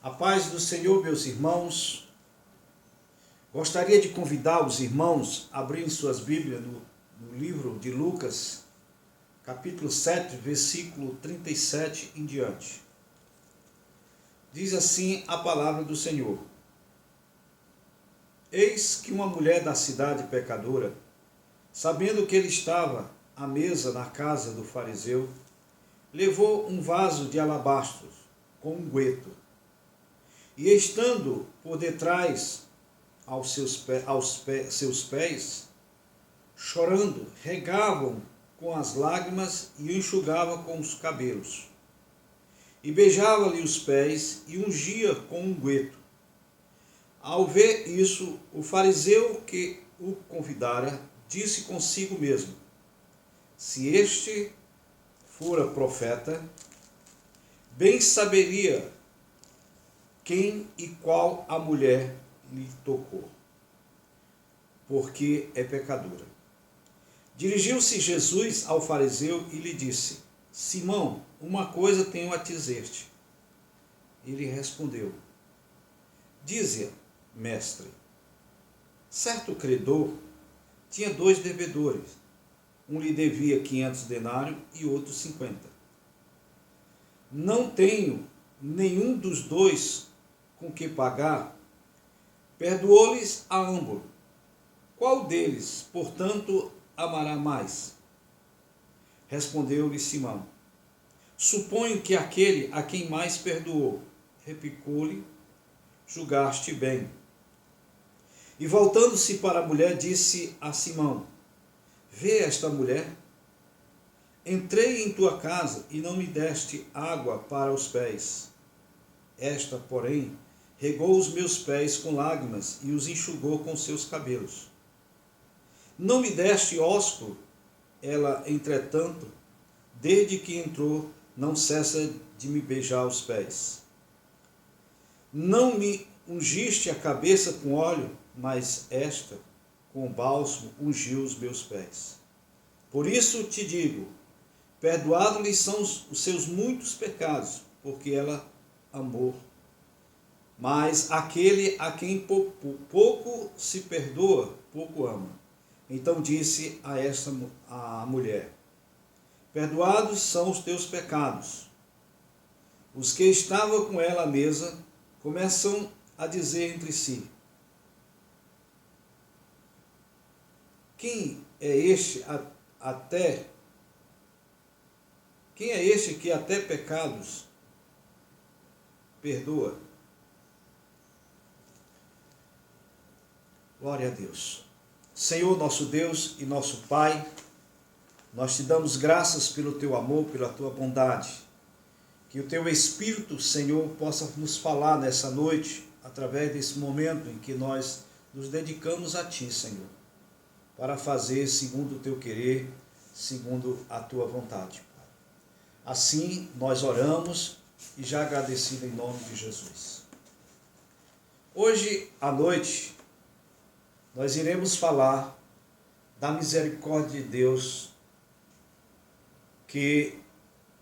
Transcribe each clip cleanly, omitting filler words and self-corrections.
A paz do Senhor, meus irmãos. Gostaria de convidar os irmãos a abrirem suas Bíblias no livro de Lucas, capítulo 7, versículo 37 em diante. Diz assim a palavra do Senhor: Eis que uma mulher da cidade pecadora, sabendo que ele estava à mesa na casa do fariseu, levou um vaso de alabastro com unguento, e estando por detrás aos seus pés, chorando, regavam com as lágrimas e o enxugava com os cabelos. E beijava-lhe os pés e ungia com unguento. Ao ver isso, o fariseu que o convidara disse consigo mesmo: se este fora profeta, bem saberia quem e qual a mulher lhe tocou, porque é pecadora. Dirigiu-se Jesus ao fariseu e lhe disse: Simão, uma coisa tenho a dizer-te. Ele respondeu: Dize-a, mestre. Certo credor tinha 2 devedores. Um lhe devia 500 denários e outro 50. Não tenho nenhum dos dois com que pagar. Perdoou-lhes a ambos. Qual deles, portanto, amará mais? Respondeu-lhe Simão: suponho que aquele a quem mais perdoou. Replicou-lhe: julgaste bem. E voltando-se para a mulher, disse a Simão: vê esta mulher? Entrei em tua casa e não me deste água para os pés. Esta, porém, regou os meus pés com lágrimas e os enxugou com seus cabelos. Não me deste ósculo? Ela, entretanto, desde que entrou, não cessa de me beijar os pés. Não me ungiste a cabeça com óleo, mas esta, com bálsamo, ungiu os meus pés. Por isso te digo, perdoados-lhe são os seus muitos pecados, porque ela amou. Mas aquele a quem pouco se perdoa, pouco ama. Então disse a mulher: perdoados são os teus pecados. Os que estavam com ela à mesa começam a dizer entre si: quem é este que até pecados perdoa? Glória a Deus. Senhor, nosso Deus e nosso Pai, nós te damos graças pelo teu amor, pela tua bondade. Que o teu Espírito, Senhor, possa nos falar nessa noite, através desse momento em que nós nos dedicamos a ti, Senhor, para fazer segundo o teu querer, segundo a tua vontade. Assim, nós oramos e já agradecido em nome de Jesus. Hoje à noite, nós iremos falar da misericórdia de Deus que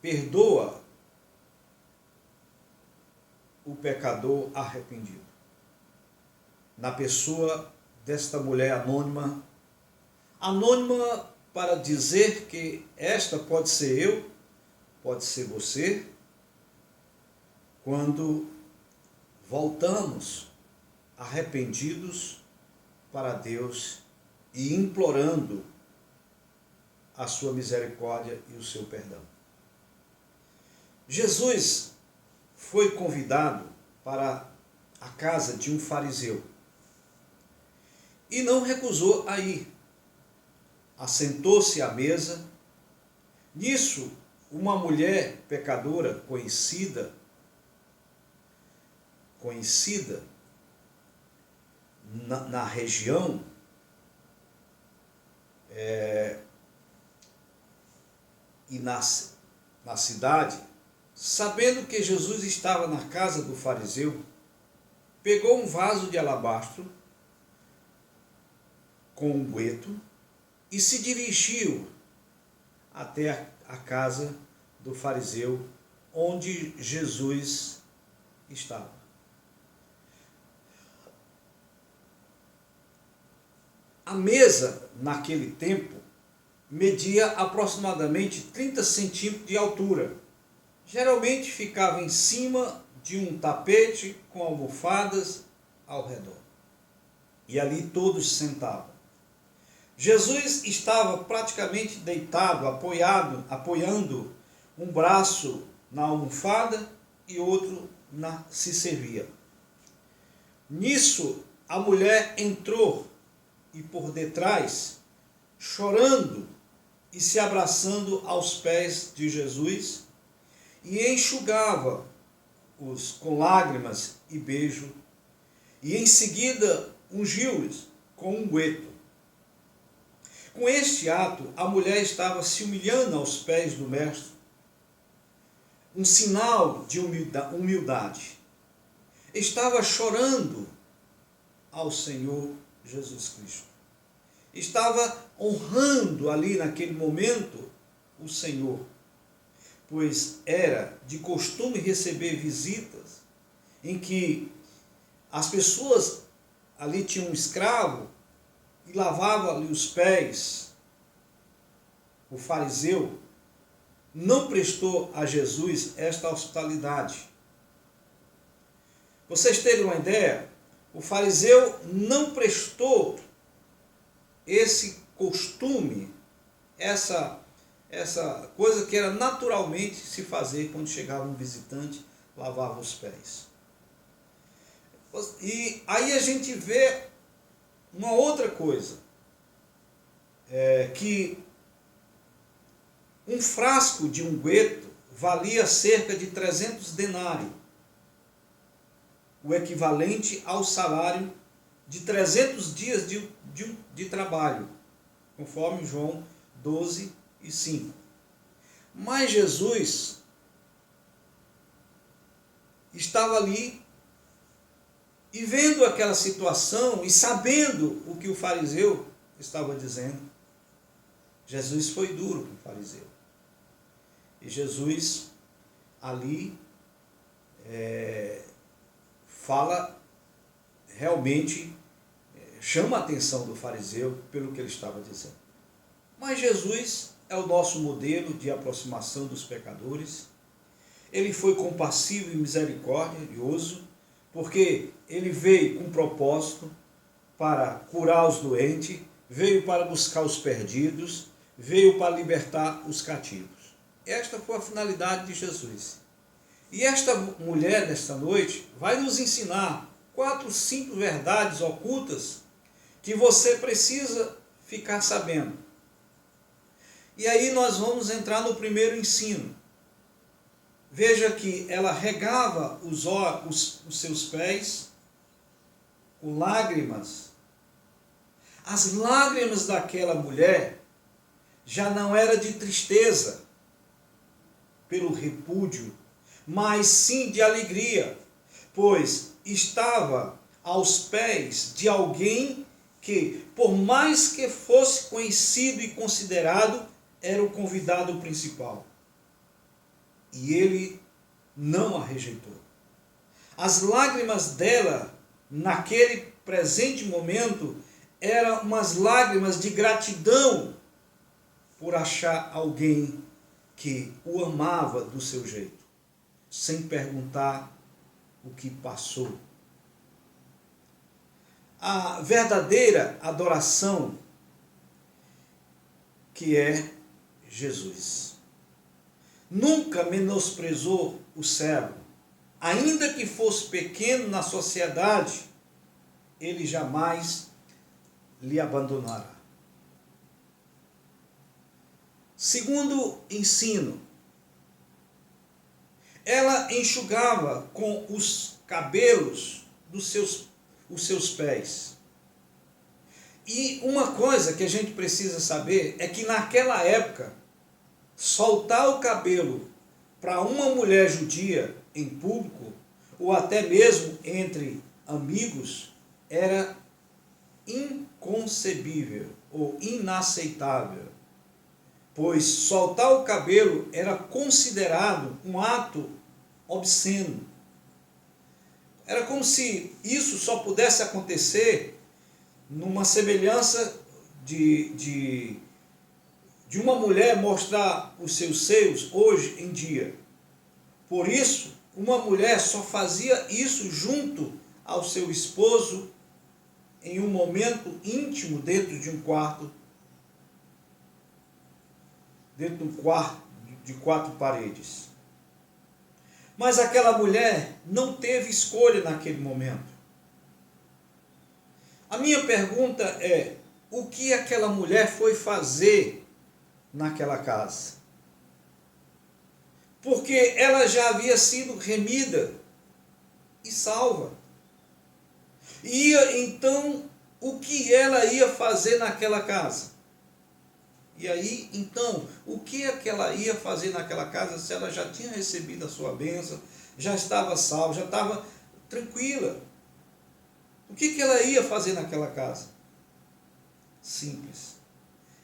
perdoa o pecador arrependido. Na pessoa desta mulher anônima para dizer que esta pode ser eu, pode ser você, quando voltamos arrependidos para Deus e implorando a sua misericórdia e o seu perdão. Jesus foi convidado para a casa de um fariseu e não recusou a ir. Assentou-se à mesa. Nisso, uma mulher pecadora conhecida na região, e na cidade, sabendo que Jesus estava na casa do fariseu, pegou um vaso de alabastro com unguento e se dirigiu até a casa do fariseu onde Jesus estava. A mesa, naquele tempo, media aproximadamente 30 centímetros de altura. Geralmente ficava em cima de um tapete com almofadas ao redor. E ali todos sentavam. Jesus estava praticamente deitado, apoiando um braço na almofada e outro se servia. Nisso, a mulher entrou e por detrás, chorando e se abraçando aos pés de Jesus, e enxugava os com lágrimas e beijo, e em seguida ungiu-os com unguento. Com este ato, a mulher estava se humilhando aos pés do Mestre, um sinal de humildade. Estava chorando ao Senhor Jesus Cristo. Estava honrando ali naquele momento o Senhor, pois era de costume receber visitas em que as pessoas ali tinham um escravo e lavava ali os pés. O fariseu não prestou a Jesus esta hospitalidade. Vocês terem uma ideia, o fariseu não prestou esse costume, essa coisa que era naturalmente se fazer quando chegava um visitante, lavava os pés. E aí a gente vê uma outra coisa, que um frasco de unguento valia cerca de 300 denários, o equivalente ao salário de 300 dias de trabalho, conforme João 12:5. Mas Jesus estava ali e vendo aquela situação e sabendo o que o fariseu estava dizendo. Jesus foi duro com o fariseu. E Jesus ali fala, realmente chama a atenção do fariseu pelo que ele estava dizendo. Mas Jesus é o nosso modelo de aproximação dos pecadores. Ele foi compassivo e misericordioso, porque ele veio com propósito para curar os doentes, veio para buscar os perdidos, veio para libertar os cativos. Esta foi a finalidade de Jesus. E esta mulher, nesta noite, vai nos ensinar 4 simples verdades ocultas que você precisa ficar sabendo. E aí nós vamos entrar no primeiro ensino. Veja que ela regava os seus pés com lágrimas. As lágrimas daquela mulher já não era de tristeza pelo repúdio, mas sim de alegria, pois estava aos pés de alguém que, por mais que fosse conhecido e considerado, era o convidado principal. E ele não a rejeitou. As lágrimas dela, naquele presente momento, eram umas lágrimas de gratidão por achar alguém que o amava do seu jeito, sem perguntar o que passou. A verdadeira adoração, que é Jesus. Nunca menosprezou o servo, ainda que fosse pequeno na sociedade, ele jamais lhe abandonará. Segundo ensino, ela enxugava com os cabelos os seus pés. E uma coisa que a gente precisa saber é que naquela época, soltar o cabelo para uma mulher judia em público, ou até mesmo entre amigos, era inconcebível ou inaceitável, pois soltar o cabelo era considerado um ato obsceno. Era como se isso só pudesse acontecer numa semelhança de uma mulher mostrar os seus seios hoje em dia. Por isso, uma mulher só fazia isso junto ao seu esposo em um momento íntimo dentro de um quarto, dentro de um quarto de 4 paredes. Mas aquela mulher não teve escolha naquele momento. A minha pergunta é: o que aquela mulher foi fazer naquela casa? Porque ela já havia sido remida e salva. Então, o que ela ia fazer naquela casa? E aí, então, o que ela ia fazer naquela casa se ela já tinha recebido a sua bênção, já estava salva, já estava tranquila? O que ela ia fazer naquela casa? Simples.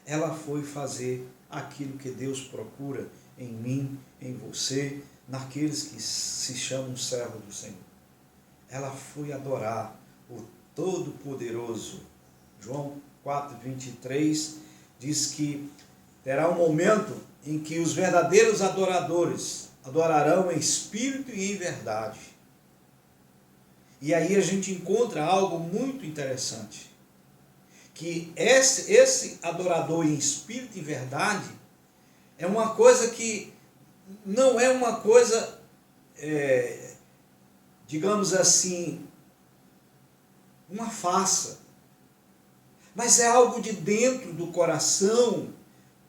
Ela foi fazer aquilo que Deus procura em mim, em você, naqueles que se chamam servo do Senhor. Ela foi adorar o Todo-Poderoso. João 4:23 diz que terá um momento em que os verdadeiros adoradores adorarão em espírito e em verdade. E aí a gente encontra algo muito interessante, que esse adorador em espírito e verdade é uma coisa que não é uma coisa, digamos assim, uma farsa, mas é algo de dentro do coração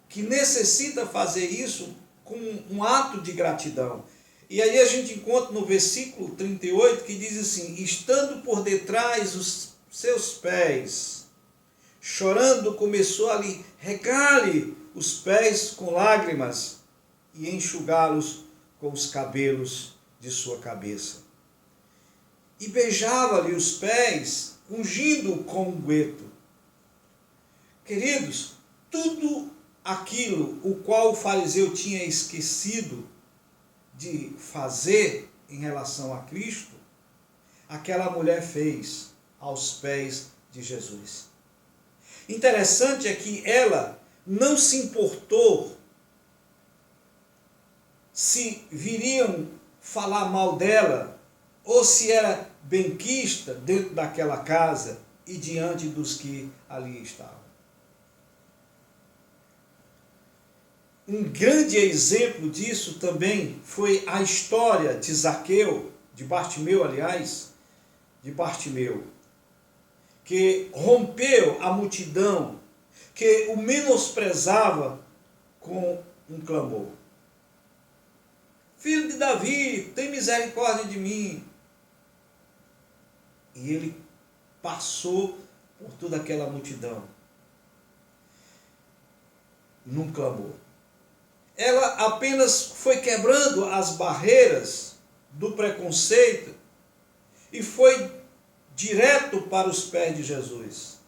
que necessita fazer isso com um ato de gratidão. E aí a gente encontra no versículo 38 que diz assim: estando por detrás os seus pés, chorando, começou a lhe regar-lhe os pés com lágrimas e enxugá-los com os cabelos de sua cabeça. E beijava-lhe os pés, ungindo com unguento. Queridos, tudo aquilo o qual o fariseu tinha esquecido de fazer em relação a Cristo, aquela mulher fez aos pés de Jesus. Interessante é que ela não se importou se viriam falar mal dela ou se era benquista dentro daquela casa e diante dos que ali estavam. Um grande exemplo disso também foi a história de Zaqueu, de Bartimeu, que rompeu a multidão, que o menosprezava com um clamor: Filho de Davi, tem misericórdia de mim. E ele passou por toda aquela multidão num clamor. Ela apenas foi quebrando as barreiras do preconceito e foi direto para os pés de Jesus.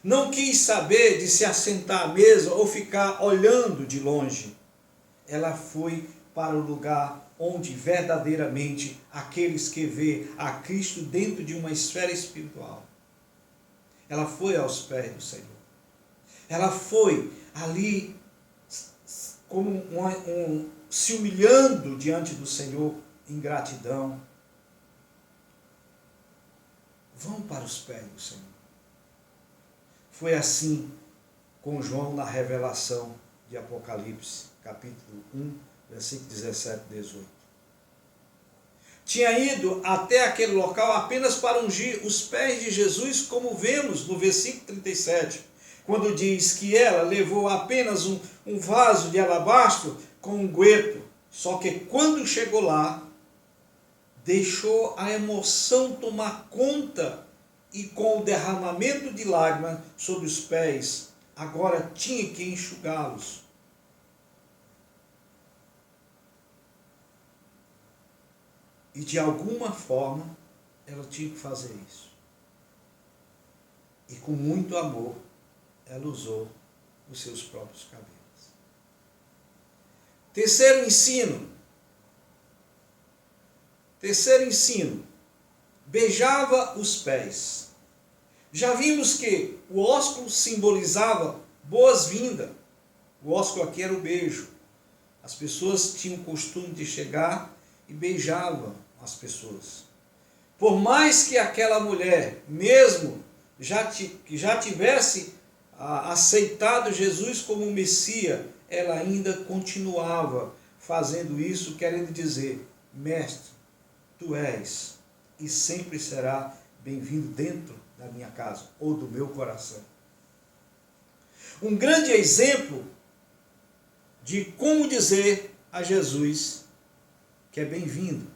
Não quis saber de se assentar à mesa ou ficar olhando de longe. Ela foi para o lugar onde verdadeiramente aqueles que vê a Cristo dentro de uma esfera espiritual. Ela foi aos pés do Senhor. Ela foi ali como se humilhando diante do Senhor em gratidão. Vão para os pés do Senhor. Foi assim com João na revelação de Apocalipse, capítulo 1, versículo 17 e 18. Tinha ido até aquele local apenas para ungir os pés de Jesus, como vemos no versículo 37, quando diz que ela levou apenas um vaso de alabastro com unguento. Só que quando chegou lá, deixou a emoção tomar conta e com o derramamento de lágrimas sobre os pés, agora tinha que enxugá-los. E de alguma forma, ela tinha que fazer isso. E com muito amor, ela usou os seus próprios cabelos. Terceiro ensino. Beijava os pés. Já vimos que o ósculo simbolizava boas-vindas. O ósculo aqui era o beijo. As pessoas tinham o costume de chegar e beijavam as pessoas. Por mais que aquela mulher, mesmo que já tivesse aceitado Jesus como Messias, ela ainda continuava fazendo isso, querendo dizer: mestre, tu és e sempre será bem-vindo dentro da minha casa ou do meu coração. Um grande exemplo de como dizer a Jesus que é bem-vindo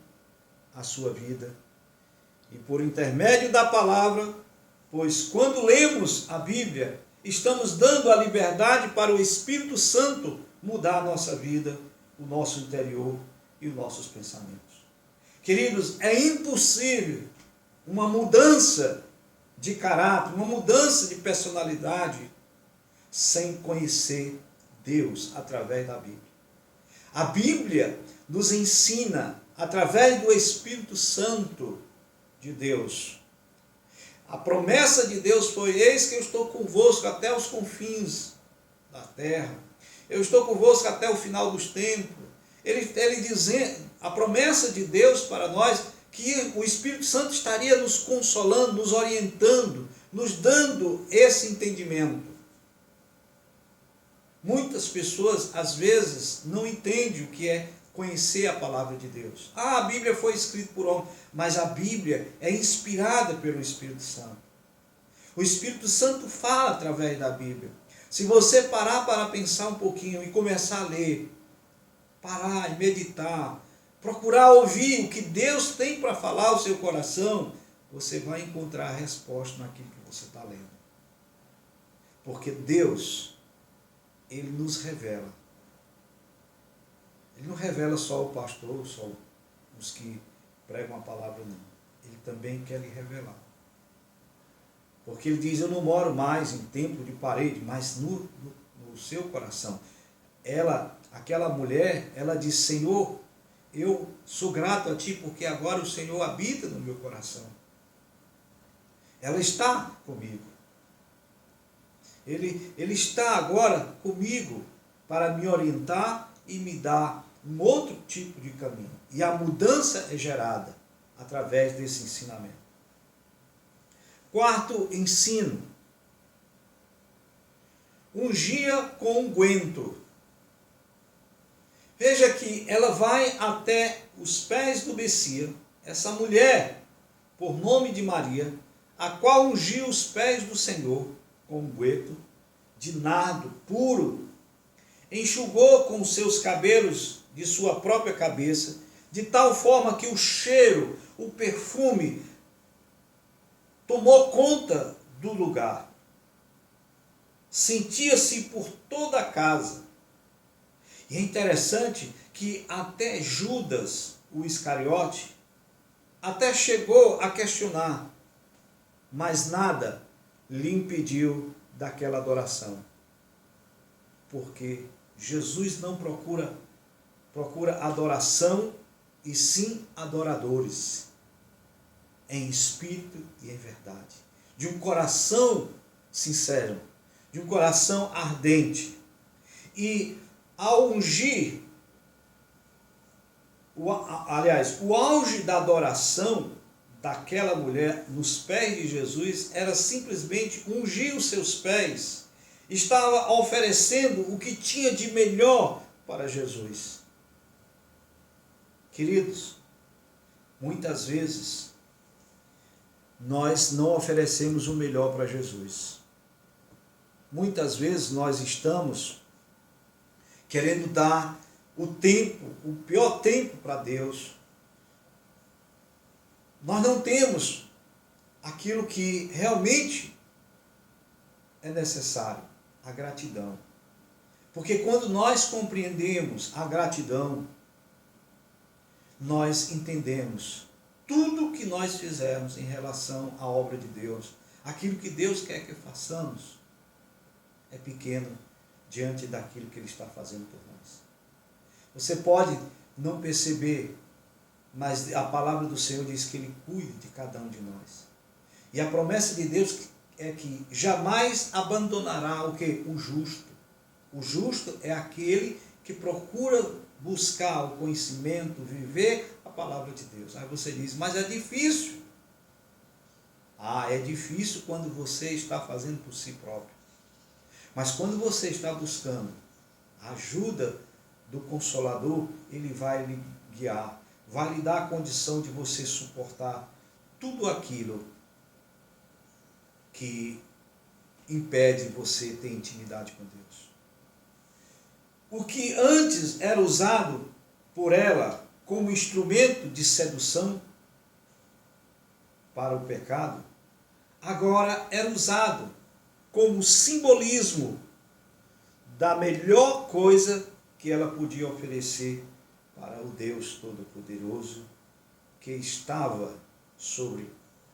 à sua vida. E por intermédio da palavra, pois quando lemos a Bíblia, estamos dando a liberdade para o Espírito Santo mudar a nossa vida, o nosso interior e os nossos pensamentos. Queridos, é impossível uma mudança de caráter, uma mudança de personalidade sem conhecer Deus através da Bíblia. A Bíblia nos ensina, através do Espírito Santo de Deus. A promessa de Deus foi: eis que eu estou convosco até os confins da terra. Eu estou convosco até o final dos tempos. Ele dizendo, a promessa de Deus para nós, que o Espírito Santo estaria nos consolando, nos orientando, nos dando esse entendimento. Muitas pessoas, às vezes, não entendem o que é conhecer a palavra de Deus. A Bíblia foi escrita por homem, mas a Bíblia é inspirada pelo Espírito Santo. O Espírito Santo fala através da Bíblia. Se você parar para pensar um pouquinho e começar a ler, parar e meditar, procurar ouvir o que Deus tem para falar ao seu coração, você vai encontrar a resposta naquilo que você está lendo. Porque Deus, Ele nos revela. Ele não revela só o pastor, só os que pregam a palavra, não. Ele também quer lhe revelar. Porque ele diz: eu não moro mais em templo de parede, mas no seu coração. Aquela mulher, ela diz: Senhor, eu sou grato a Ti, porque agora o Senhor habita no meu coração. Ela está comigo. Ele está agora comigo para me orientar e me dar um outro tipo de caminho. E a mudança é gerada através desse ensinamento. Quarto ensino: ungia com unguento. Veja que ela vai até os pés do Messias, essa mulher, por nome de Maria, a qual ungiu os pés do Senhor com unguento de nardo puro, enxugou com os seus cabelos de sua própria cabeça, de tal forma que o cheiro, o perfume, tomou conta do lugar. Sentia-se por toda a casa. E é interessante que até Judas, o Iscariote, até chegou a questionar, mas nada lhe impediu daquela adoração. Porque Jesus não procura adoração, e sim adoradores, em espírito e em verdade, de um coração sincero, de um coração ardente. E ao ungir, o auge da adoração daquela mulher nos pés de Jesus era simplesmente ungir os seus pés. Estava oferecendo o que tinha de melhor para Jesus. Queridos, muitas vezes nós não oferecemos o melhor para Jesus. Muitas vezes nós estamos querendo dar o pior tempo para Deus. Nós não temos aquilo que realmente é necessário, a gratidão. Porque quando nós compreendemos a gratidão, nós entendemos tudo que nós fizemos em relação à obra de Deus. Aquilo que Deus quer que façamos é pequeno diante daquilo que Ele está fazendo por nós. Você pode não perceber, mas a palavra do Senhor diz que Ele cuida de cada um de nós. E a promessa de Deus é que jamais abandonará o que? O justo. O justo é aquele que procura buscar o conhecimento, viver a palavra de Deus. Aí você diz, mas é difícil. É difícil quando você está fazendo por si próprio. Mas quando você está buscando a ajuda do Consolador, Ele vai lhe guiar, vai lhe dar a condição de você suportar tudo aquilo que impede você ter intimidade com Deus. O que antes era usado por ela como instrumento de sedução para o pecado, agora era usado como simbolismo da melhor coisa que ela podia oferecer para o Deus Todo-Poderoso, que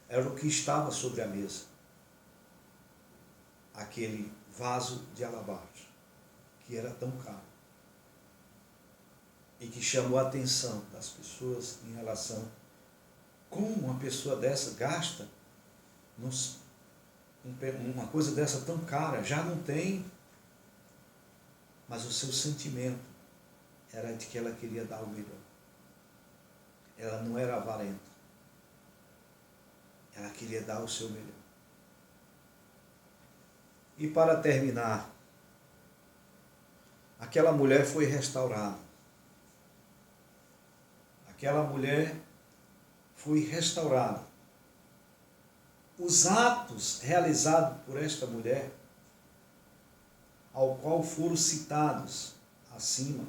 era o que estava sobre a mesa. Aquele vaso de alabastro, que era tão caro, e que chamou a atenção das pessoas em relação a como uma pessoa dessa gasta uma coisa dessa tão cara, já não tem, mas o seu sentimento era de que ela queria dar o melhor. Ela não era avarenta, ela queria dar o seu melhor. E para terminar, aquela mulher foi restaurada. Aquela mulher foi restaurada. Os atos realizados por esta mulher, ao qual foram citados acima,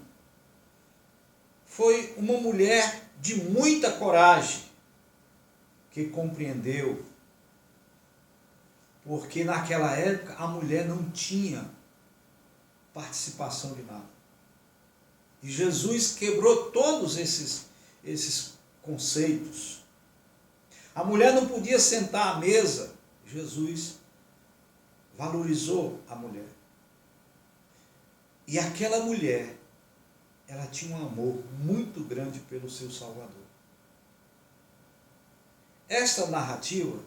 foi uma mulher de muita coragem, que compreendeu, porque naquela época a mulher não tinha participação de nada. E Jesus quebrou todos esses conceitos. A mulher não podia sentar à mesa. Jesus valorizou a mulher. E aquela mulher, ela tinha um amor muito grande pelo seu Salvador. Esta narrativa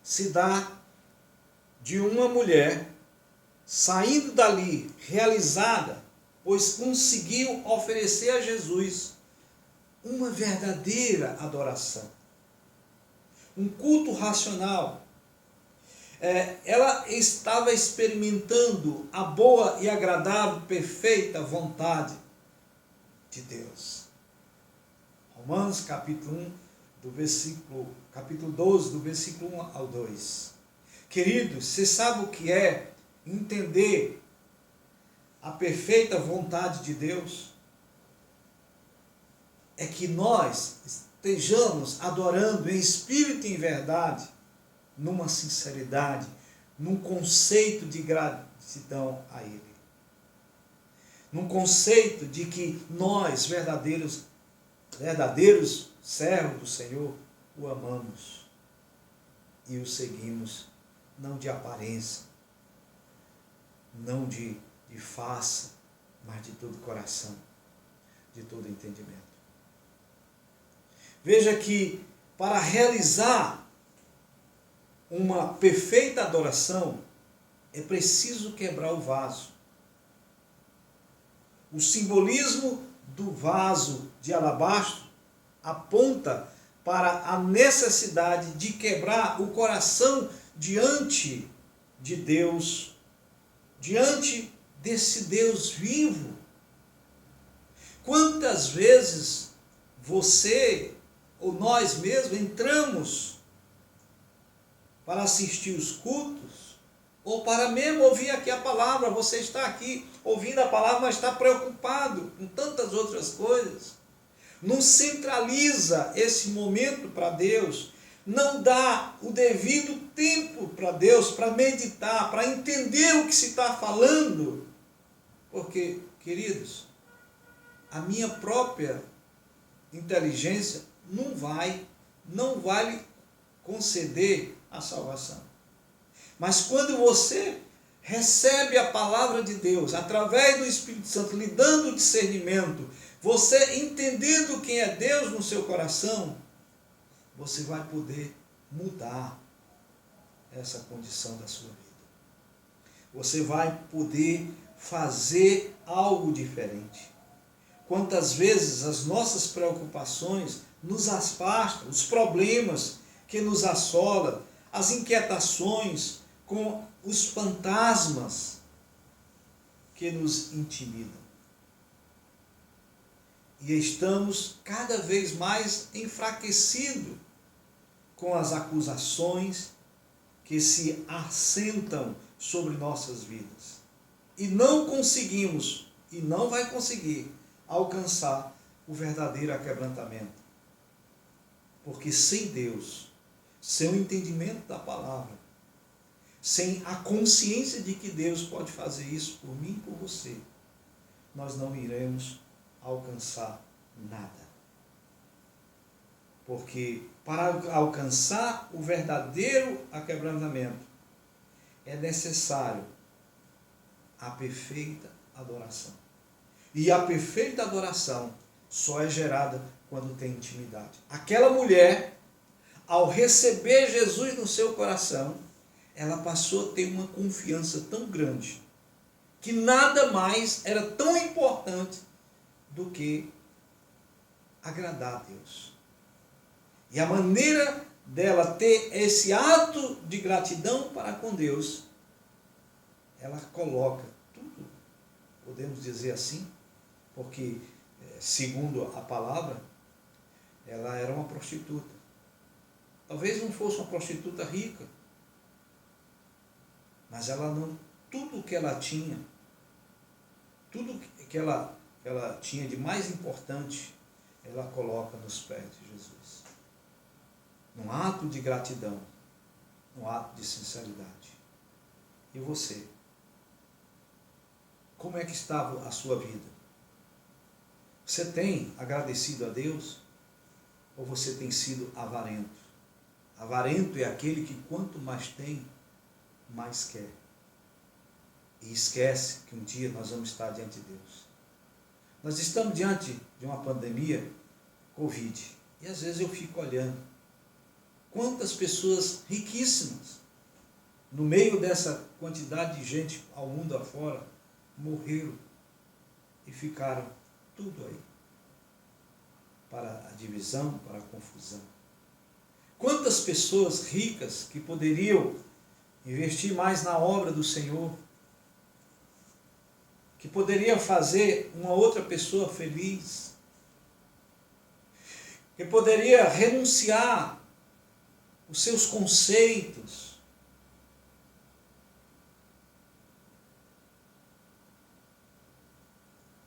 se dá de uma mulher saindo dali, realizada, pois conseguiu oferecer a Jesus uma verdadeira adoração. Um culto racional. Ela estava experimentando a boa e agradável, perfeita vontade de Deus. Romanos capítulo 1, capítulo 12, do versículo 1 ao 2. Queridos, você sabe o que é entender a perfeita vontade de Deus? É que nós estejamos adorando em espírito e em verdade, numa sinceridade, num conceito de gratidão a Ele. Num conceito de que nós, verdadeiros servos do Senhor, o amamos e o seguimos, não de aparência, não de face, mas de todo coração, de todo entendimento. Veja que para realizar uma perfeita adoração, é preciso quebrar o vaso. O simbolismo do vaso de alabastro aponta para a necessidade de quebrar o coração diante de Deus, diante desse Deus vivo. Quantas vezes você ou nós mesmos entramos para assistir os cultos, ou para mesmo ouvir aqui a palavra, você está aqui ouvindo a palavra, mas está preocupado com tantas outras coisas, não centraliza esse momento para Deus, não dá o devido tempo para Deus, para meditar, para entender o que se está falando, porque, queridos, a minha própria inteligência não vai lhe conceder a salvação. Mas quando você recebe a palavra de Deus, através do Espírito Santo, lhe dando discernimento, você entendendo quem é Deus no seu coração, você vai poder mudar essa condição da sua vida. Você vai poder fazer algo diferente. Quantas vezes as nossas preocupações nos afastam, os problemas que nos assolam, as inquietações com os fantasmas que nos intimidam. E estamos cada vez mais enfraquecidos com as acusações que se assentam sobre nossas vidas. E não conseguimos, e não vai conseguir, alcançar o verdadeiro aquebrantamento. Porque sem Deus, sem o entendimento da palavra, sem a consciência de que Deus pode fazer isso por mim e por você, nós não iremos alcançar nada. Porque para alcançar o verdadeiro aquebrantamento, é necessário a perfeita adoração. E a perfeita adoração só é gerada quando tem intimidade. Aquela mulher, ao receber Jesus no seu coração, ela passou a ter uma confiança tão grande, que nada mais era tão importante do que agradar a Deus. E a maneira dela ter esse ato de gratidão para com Deus, ela coloca tudo, podemos dizer assim, porque, segundo a palavra, ela era uma prostituta. Talvez não fosse uma prostituta rica, mas ela não, tudo o que ela tinha, tudo que ela tinha de mais importante, ela coloca nos pés de Jesus. Num ato de gratidão, num ato de sinceridade. E você? Como é que estava a sua vida? Você tem agradecido a Deus? Ou você tem sido avarento? Avarento é aquele que quanto mais tem, mais quer. E esquece que um dia nós vamos estar diante de Deus. Nós estamos diante de uma pandemia, Covid, e às vezes eu fico olhando quantas pessoas riquíssimas, no meio dessa quantidade de gente ao mundo afora, morreram e ficaram tudo aí, para a divisão, para a confusão. Quantas pessoas ricas que poderiam investir mais na obra do Senhor, que poderiam fazer uma outra pessoa feliz, que poderia renunciar os seus conceitos,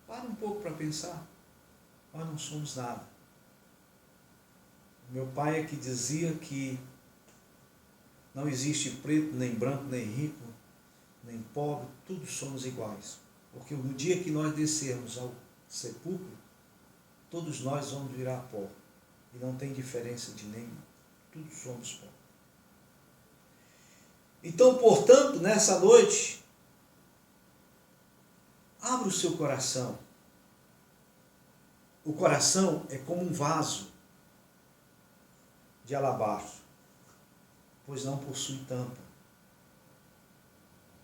para um pouco para pensar, nós não somos nada. Meu pai é que dizia que não existe preto, nem branco, nem rico, nem pobre, todos somos iguais. Porque no dia que nós descermos ao sepulcro, todos nós vamos virar pó. E não tem diferença de nenhum. Todos somos pó. Então, portanto, nessa noite, abra o seu coração. O coração é como um vaso de alabastro, pois não possui tampa.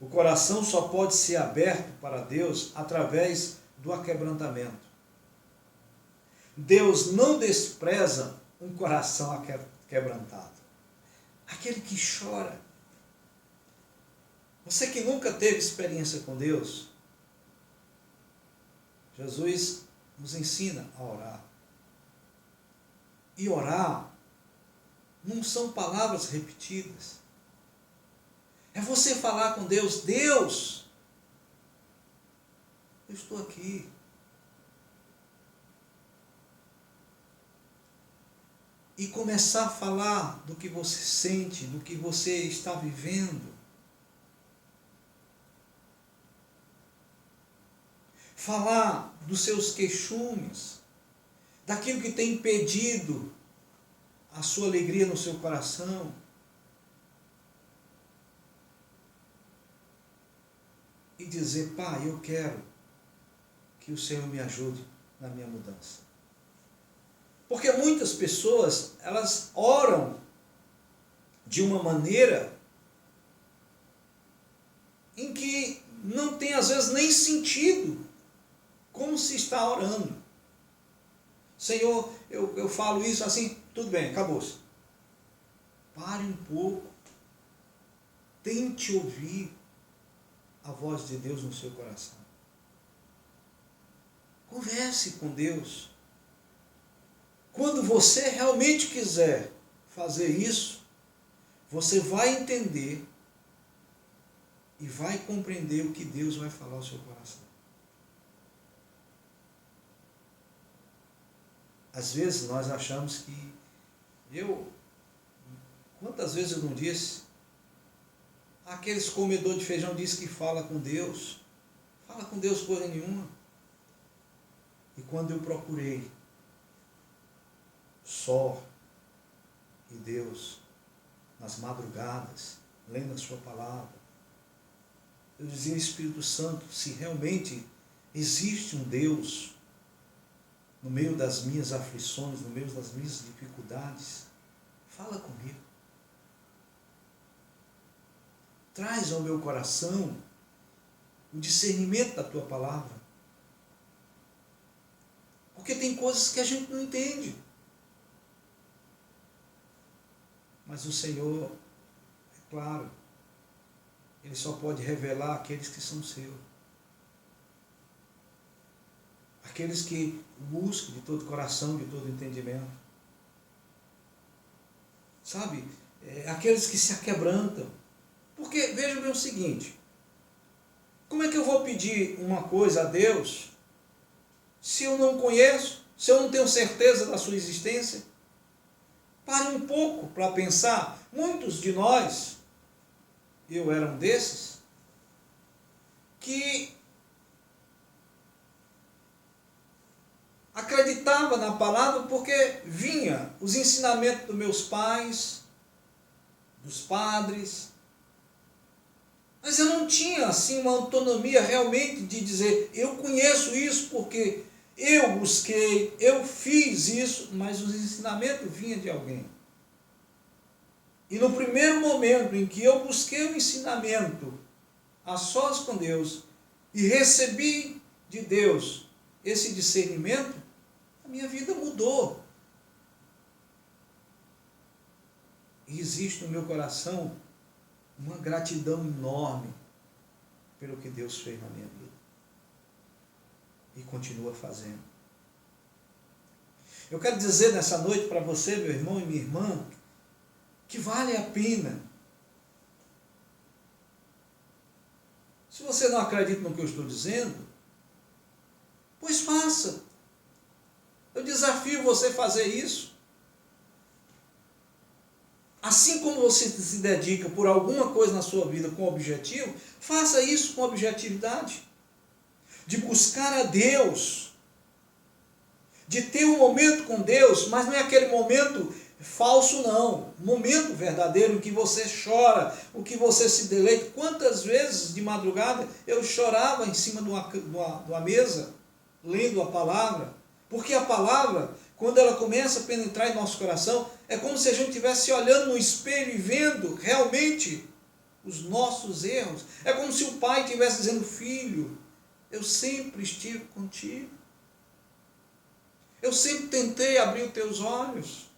O coração só pode ser aberto para Deus através do aquebrantamento. Deus não despreza um coração quebrantado. Aquele que chora. Você que nunca teve experiência com Deus, Jesus nos ensina a orar. E orar não são palavras repetidas. É você falar com Deus: Deus, eu estou aqui. E começar a falar do que você sente, do que você está vivendo. Falar dos seus queixumes, daquilo que tem impedido a sua alegria no seu coração. E dizer: Pai, eu quero que o Senhor me ajude na minha mudança. Porque muitas pessoas, elas oram de uma maneira não tem às vezes nem sentido como se está orando. Senhor, eu falo isso assim, tudo bem, acabou-se. Pare um pouco, tente ouvir a voz de Deus no seu coração. Converse com Deus. Quando você realmente quiser fazer isso, você vai entender e vai compreender o que Deus vai falar ao seu coração. Às vezes nós achamos que quantas vezes eu não disse, aqueles comedores de feijão diz que fala com Deus coisa nenhuma. E quando eu procurei só e Deus nas madrugadas, lendo a sua palavra, eu dizia, Espírito Santo, se realmente existe um Deus no meio das minhas aflições, no meio das minhas dificuldades, fala comigo. Traz ao meu coração o discernimento da tua palavra. Porque tem coisas que a gente não entende. Mas o Senhor, é claro, Ele só pode revelar aqueles que são seus. Aqueles que buscam de todo coração, de todo entendimento. Sabe? Aqueles que se aquebrantam. Porque, veja bem o seguinte, como é que eu vou pedir uma coisa a Deus se eu não conheço, se eu não tenho certeza da sua existência? Pare um pouco para pensar. Muitos de nós, eu era um desses, que acreditava na palavra porque vinha os ensinamentos dos meus pais, dos padres, mas eu não tinha assim uma autonomia realmente de dizer, eu conheço isso porque eu busquei, eu fiz isso, mas os ensinamentos vinham de alguém. E no primeiro momento em que eu busquei o ensinamento a sós com Deus e recebi de Deus esse discernimento, a minha vida mudou. E existe no meu coração uma gratidão enorme pelo que Deus fez na minha vida. E continua fazendo. Eu quero dizer nessa noite para você, meu irmão e minha irmã, que vale a pena. Se você não acredita no que eu estou dizendo, pois faça. Eu desafio você a fazer isso. Assim como você se dedica por alguma coisa na sua vida com objetivo, faça isso com objetividade. De buscar a Deus. De ter um momento com Deus, mas não é aquele momento falso não. Momento verdadeiro em que você chora, o que você se deleita. Quantas vezes de madrugada eu chorava em cima de uma mesa, lendo a palavra. Porque a palavra, quando ela começa a penetrar em nosso coração, é como se a gente estivesse olhando no espelho e vendo realmente os nossos erros. É como se o pai estivesse dizendo, filho, eu sempre estive contigo. Eu sempre tentei abrir os teus olhos.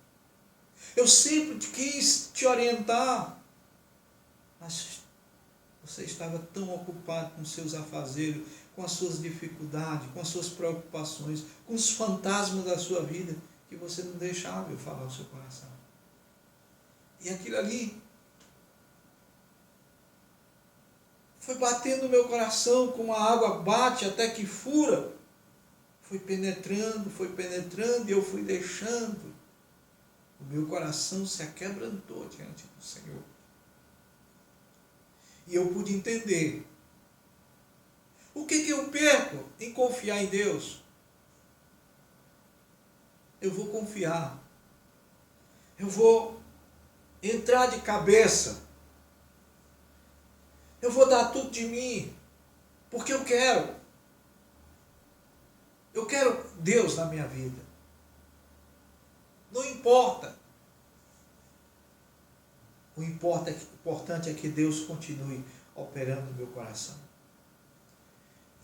Eu sempre quis te orientar. Mas você estava tão ocupado com seus afazeres, com as suas dificuldades, com as suas preocupações, com os fantasmas da sua vida, que você não deixava eu falar o seu coração. E aquilo ali foi batendo no meu coração, como a água bate até que fura. Foi penetrando, e eu fui deixando. O meu coração se aquebrantou diante do Senhor. E eu pude entender. O que eu perco em confiar em Deus? Eu vou confiar. Eu vou entrar de cabeça. Eu vou dar tudo de mim. Porque eu quero. Eu quero Deus na minha vida. Não importa. O importante é que Deus continue operando no meu coração.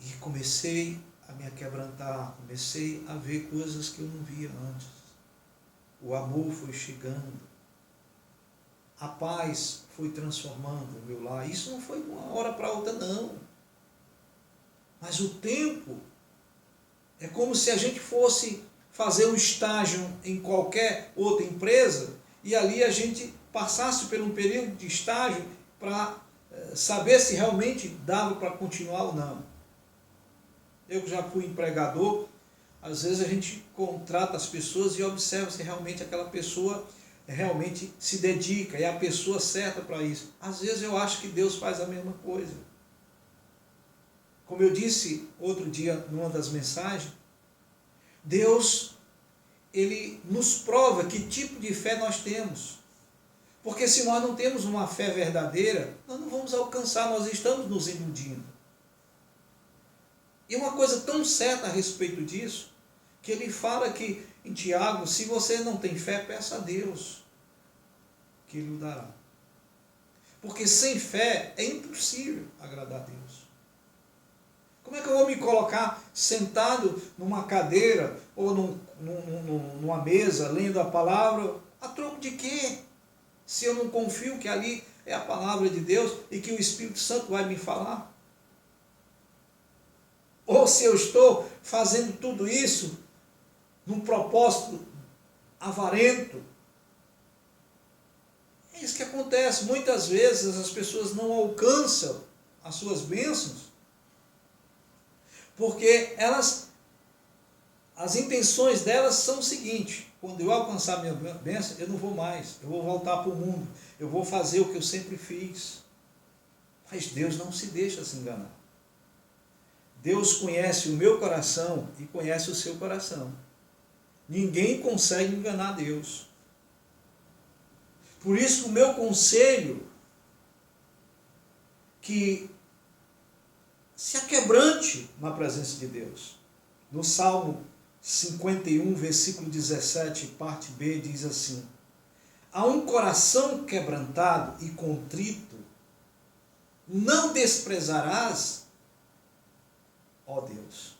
E comecei a me aquebrantar, comecei a ver coisas que eu não via antes. O amor foi chegando, a paz foi transformando o meu lar. Isso não foi de uma hora para outra, não. Mas o tempo é como se a gente fosse fazer um estágio em qualquer outra empresa e ali a gente passasse por um período de estágio para saber se realmente dava para continuar ou não. Eu que já fui empregador, às vezes a gente contrata as pessoas e observa se realmente aquela pessoa realmente se dedica, é a pessoa certa para isso. Às vezes eu acho que Deus faz a mesma coisa. Como eu disse outro dia numa das mensagens, Deus, Ele nos prova que tipo de fé nós temos. Porque se nós não temos uma fé verdadeira, nós não vamos alcançar, nós estamos nos iludindo. E uma coisa tão certa a respeito disso, que ele fala que em Tiago, se você não tem fé, peça a Deus, que Ele o dará. Porque sem fé é impossível agradar a Deus. Como é que eu vou me colocar sentado numa cadeira ou numa mesa, lendo a palavra, a troco de quê? Se eu não confio que ali é a palavra de Deus e que o Espírito Santo vai me falar? Ou se eu estou fazendo tudo isso num propósito avarento? É isso que acontece. Muitas vezes as pessoas não alcançam as suas bênçãos porque as intenções delas são o seguinte: quando eu alcançar minha bênção, eu não vou mais, eu vou voltar para o mundo, eu vou fazer o que eu sempre fiz. Mas Deus não se deixa se enganar. Deus conhece o meu coração e conhece o seu coração. Ninguém consegue enganar Deus. Por isso o meu conselho, que se aquebrante na presença de Deus. No Salmo 51, versículo 17, parte B, diz assim: a um coração quebrantado e contrito, não desprezarás, ó Deus.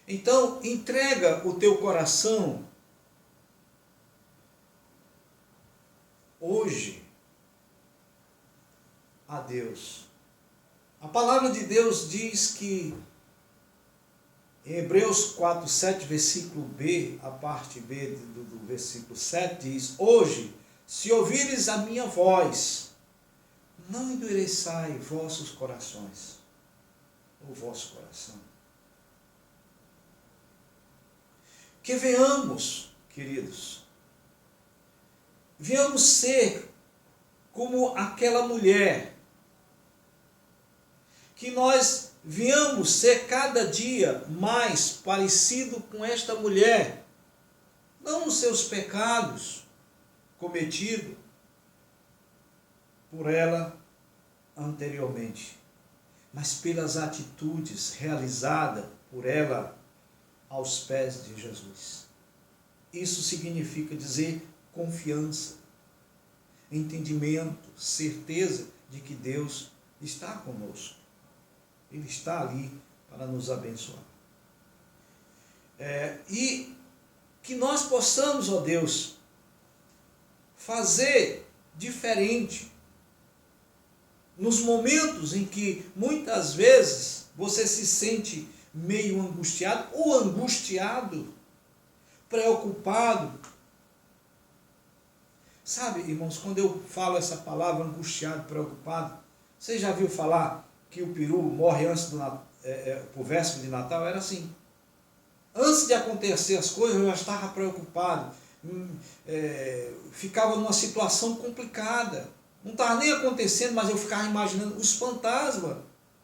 Então, entrega o teu coração hoje a Deus. A palavra de Deus diz que, em Hebreus 4, 7, versículo B, a parte B do versículo 7, diz: hoje, se ouvires a minha voz, não endureçai vossos corações, o vosso coração. Que venhamos, queridos, venhamos ser como aquela mulher, que nós venhamos ser cada dia mais parecido com esta mulher, não nos seus pecados cometidos por ela anteriormente, mas pelas atitudes realizadas por ela aos pés de Jesus. Isso significa dizer confiança, entendimento, certeza de que Deus está conosco. Ele está ali para nos abençoar. E que nós possamos, ó Deus, fazer diferente nos momentos em que muitas vezes você se sente meio angustiado ou angustiado, preocupado. Sabe, irmãos, quando eu falo essa palavra angustiado, preocupado, você já viu falar que o peru morre antes por véspera de Natal? Era assim. Antes de acontecer as coisas, eu já estava preocupado, ficava numa situação complicada. Não estava nem acontecendo, mas eu ficava imaginando, os fantasmas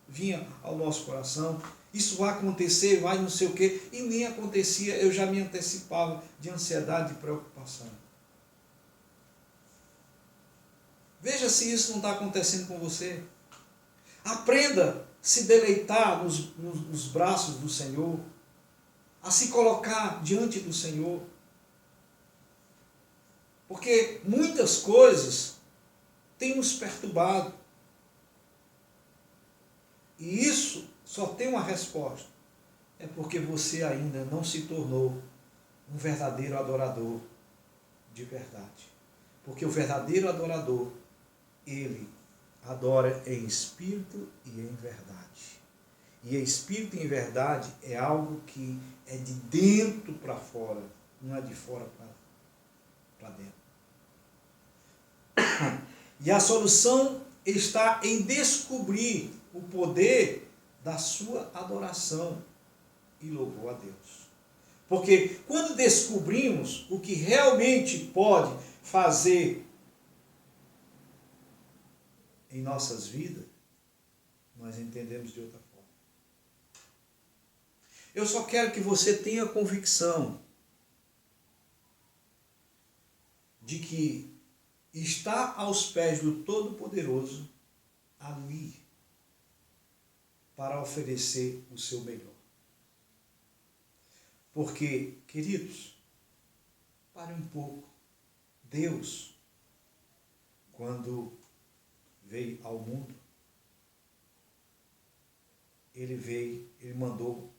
vinham ao nosso coração, isso vai acontecer, vai não sei o quê, e nem acontecia, eu já me antecipava de ansiedade e preocupação. Veja se isso não está acontecendo com você. Aprenda a se deleitar nos braços do Senhor, a se colocar diante do Senhor. Porque muitas coisas têm nos perturbado. E isso só tem uma resposta. É porque você ainda não se tornou um verdadeiro adorador de verdade. Porque o verdadeiro adorador, ele adora em espírito e em verdade. E espírito e em verdade é algo que é de dentro para fora, não é de fora para dentro. E a solução está em descobrir o poder da sua adoração e louvor a Deus. Porque quando descobrimos o que realmente pode fazer em nossas vidas, nós entendemos de outra forma. Eu só quero que você tenha convicção de que está aos pés do Todo-Poderoso ali para oferecer o seu melhor. Porque, queridos, pare um pouco. Deus, quando veio ao mundo, ele mandou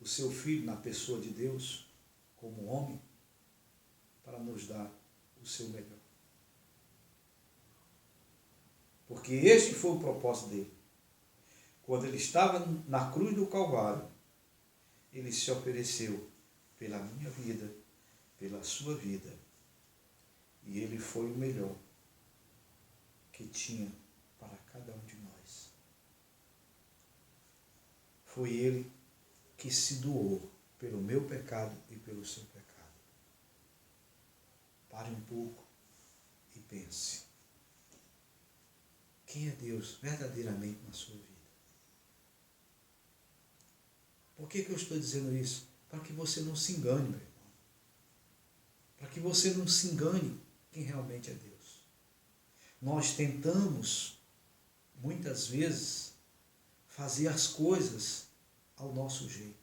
o seu Filho na pessoa de Deus, como homem, para nos dar o seu melhor. Porque este foi o propósito dele. Quando ele estava na cruz do Calvário, ele se ofereceu pela minha vida, pela sua vida. E ele foi o melhor que tinha para cada um de nós. Foi ele que se doou pelo meu pecado e pelo seu pecado. Pare um pouco e pense. Quem é Deus verdadeiramente na sua vida? Por que eu estou dizendo isso? Para que você não se engane, meu irmão. Para que você não se engane quem realmente é Deus. Nós tentamos, muitas vezes, fazer as coisas ao nosso jeito.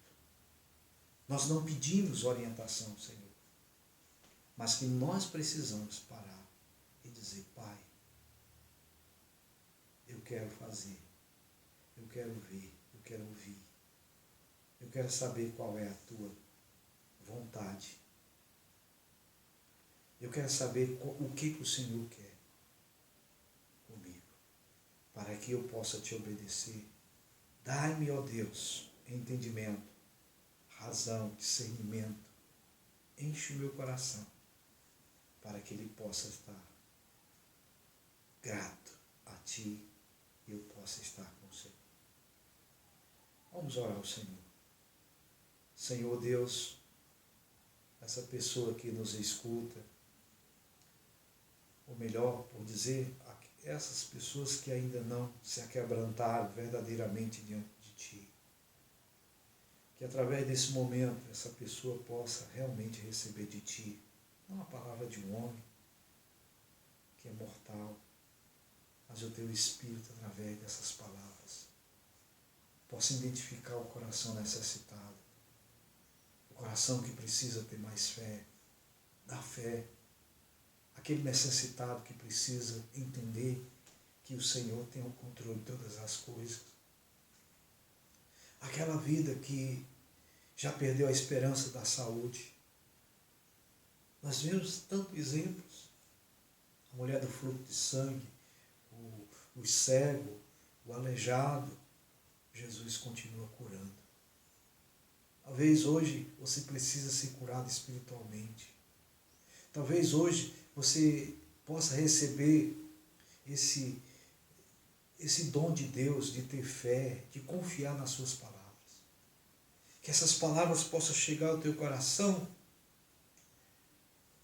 Nós não pedimos orientação, Senhor. Mas que nós precisamos parar e dizer, Pai, eu quero fazer, eu quero ver, eu quero ouvir. Eu quero saber qual é a tua vontade. Eu quero saber o que o Senhor quer comigo, para que eu possa te obedecer. Dai-me, ó Deus, entendimento, razão, discernimento. Enche o meu coração, para que ele possa estar grato a ti e eu possa estar com o Senhor. Vamos orar ao Senhor. Senhor Deus, essa pessoa que nos escuta, ou melhor, por dizer, essas pessoas que ainda não se aquebrantaram verdadeiramente diante de Ti. Que através desse momento essa pessoa possa realmente receber de Ti, não a palavra de um homem, que é mortal, mas o Teu Espírito através dessas palavras. Possa identificar o coração necessitado, o coração que precisa ter mais fé, dar fé, aquele necessitado que precisa entender que o Senhor tem o controle de todas as coisas. Aquela vida que já perdeu a esperança da saúde. Nós vemos tantos exemplos. A mulher do fluxo de sangue, o cego, o aleijado. Jesus continua curando. Talvez hoje você precisa ser curado espiritualmente. Talvez hoje você possa receber esse dom de Deus, de ter fé, de confiar nas suas palavras. Que essas palavras possam chegar ao teu coração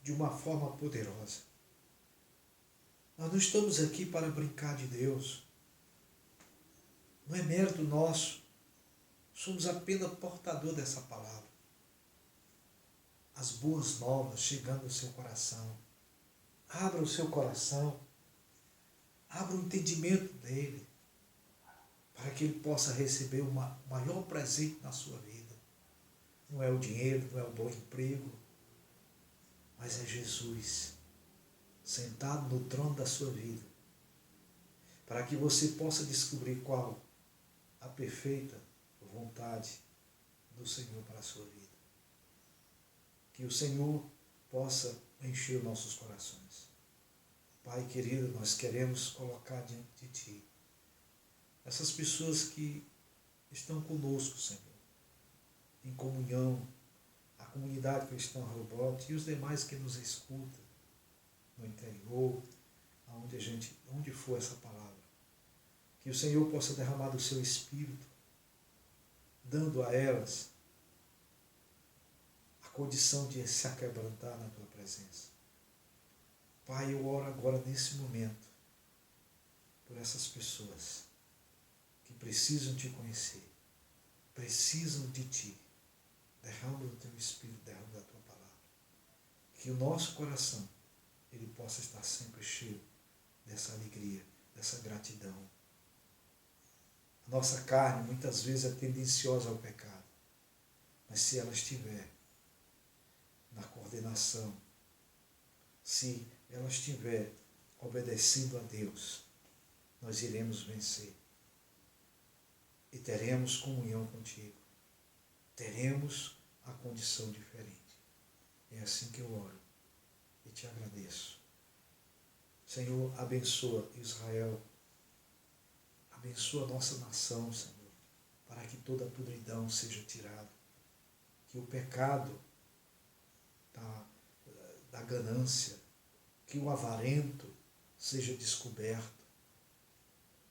de uma forma poderosa. Nós não estamos aqui para brincar de Deus. Não é mérito nosso. Somos apenas portador dessa palavra. As boas novas chegando ao seu coração. Abra o seu coração. Abra o entendimento dele. Para que ele possa receber o maior presente na sua vida. Não é o dinheiro, não é o bom emprego. Mas é Jesus. Sentado no trono da sua vida. Para que você possa descobrir qual a perfeita vontade do Senhor para a sua vida. Que o Senhor possa encher nossos corações. Pai querido, nós queremos colocar diante de Ti essas pessoas que estão conosco, Senhor, em comunhão, a comunidade cristã Rehobote e os demais que nos escutam no interior, onde for essa palavra. Que o Senhor possa derramar do seu Espírito, dando a elas a condição de se aquebrantar na Tua presença. Pai, eu oro agora nesse momento por essas pessoas que precisam Te conhecer, precisam de Ti. Derrama do Teu Espírito, derrama da Tua palavra. Que o nosso coração, ele possa estar sempre cheio dessa alegria, dessa gratidão. A nossa carne muitas vezes é tendenciosa ao pecado, mas se ela estiver na coordenação, se ela estiver obedecendo a Deus, nós iremos vencer e teremos comunhão contigo, teremos a condição diferente. É assim que eu oro e te agradeço. Senhor, abençoa Israel, abençoa a nossa nação, Senhor, para que toda a podridão seja tirada, que o pecado da ganância, que o avarento seja descoberto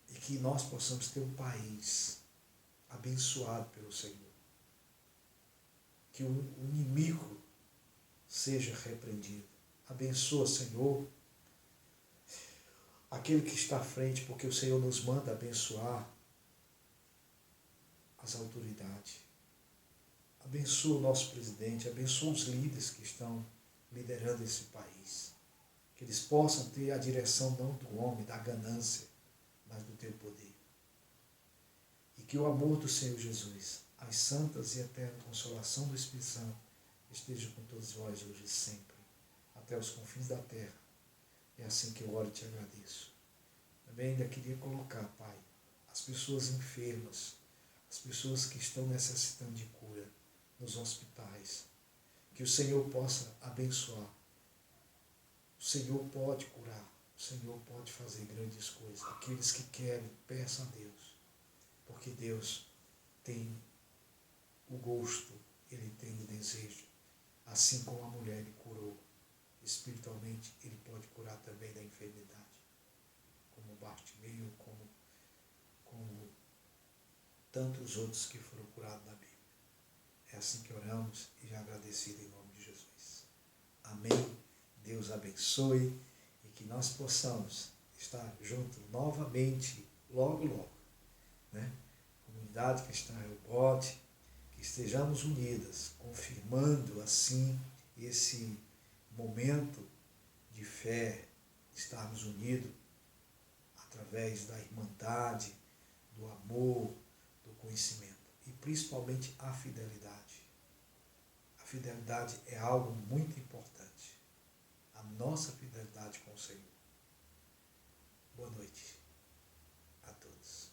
e que nós possamos ter um país abençoado pelo Senhor, que o inimigo seja repreendido. Abençoa, Senhor, aquele que está à frente, porque o Senhor nos manda abençoar as autoridades. Abençoa o nosso presidente, abençoa os líderes que estão liderando esse país. Que eles possam ter a direção não do homem, da ganância, mas do Teu poder. E que o amor do Senhor Jesus, as santas e eterna consolação do Espírito Santo, esteja com todos vós hoje e sempre, até os confins da terra. É assim que eu oro e te agradeço. Também ainda queria colocar, Pai, as pessoas enfermas, as pessoas que estão necessitando de cura nos hospitais. Que o Senhor possa abençoar. O Senhor pode curar. O Senhor pode fazer grandes coisas. Aqueles que querem, peçam a Deus. Porque Deus tem o gosto, Ele tem o desejo. Assim como a mulher Ele curou espiritualmente, Ele pode curar também da enfermidade. Como Bartimeu, como tantos outros que foram curados na Bíblia. É assim que oramos e já agradecido em nome de Jesus. Amém. Deus abençoe e que nós possamos estar juntos novamente, logo, logo. Né? Comunidade Cristã Rehobote, que estejamos unidas, confirmando assim esse momento de fé, estarmos unidos através da irmandade, do amor, do conhecimento e principalmente a fidelidade. A fidelidade é algo muito importante. A nossa fidelidade com o Senhor. Boa noite a todos.